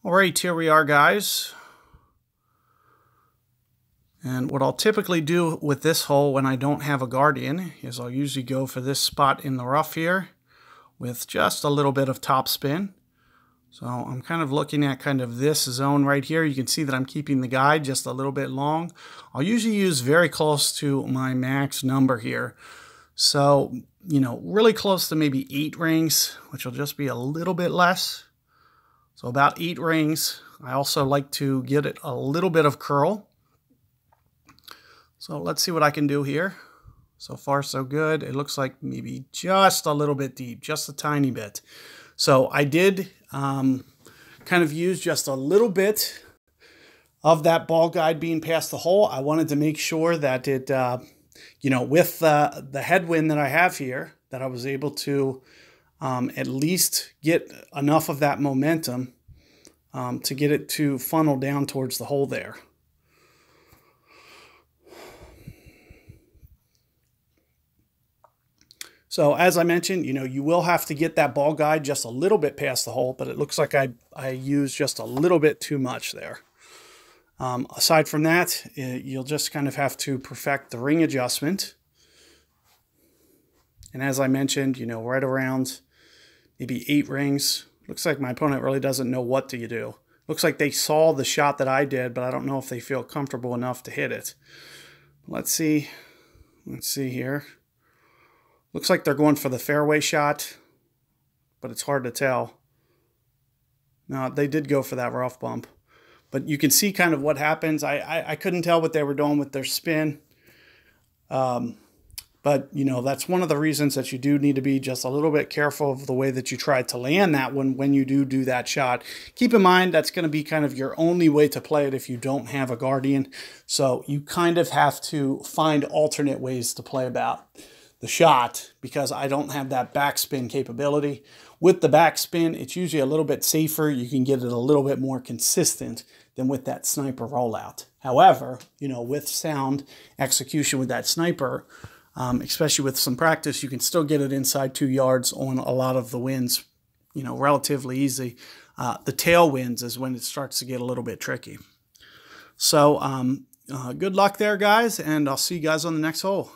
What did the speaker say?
All right, here we are, guys. And what I'll typically do with this hole when I don't have a guardian is I'll usually go for this spot in the rough here with just a little bit of top spin. So I'm kind of looking at kind of this zone right here. You can see that I'm keeping the guide just a little bit long. I'll usually use very close to my max number here. So, you know, really close to maybe 8 rings, which will just be a little bit less. So about 8 rings. I also like to get it a little bit of curl. So let's see what I can do here. So far, so good. It looks like maybe just a little bit deep, just a tiny bit. So I did kind of use just a little bit of that ball guide being past the hole. I wanted to make sure that it, you know, with the headwind that I have here, that I was able to at least get enough of that momentum to get it to funnel down towards the hole there. So as I mentioned, you know, you will have to get that ball guide just a little bit past the hole, but it looks like I used just a little bit too much there. Aside from that, you'll just kind of have to perfect the ring adjustment. And as I mentioned, you know, right around maybe 8 rings. Looks like my opponent really doesn't know what to do. Looks like they saw the shot that I did, but I don't know if they feel comfortable enough to hit it. Let's see. Let's see here. Looks like they're going for the fairway shot, but it's hard to tell. No, they did go for that rough bump. But you can see kind of what happens. I couldn't tell what they were doing with their spin. But, you know, that's one of the reasons that you do need to be just a little bit careful of the way that you try to land that one when you do that shot. Keep in mind that's going to be kind of your only way to play it if you don't have a guardian. So you kind of have to find alternate ways to play about the shot because I don't have that backspin capability. With the backspin, it's usually a little bit safer. You can get it a little bit more consistent than with that sniper rollout. However, you know, with sound execution with that sniper, especially with some practice, you can still get it inside 2 yards on a lot of the winds, you know, relatively easy. The tailwinds is when it starts to get a little bit tricky. So good luck there, guys, and I'll see you guys on the next hole.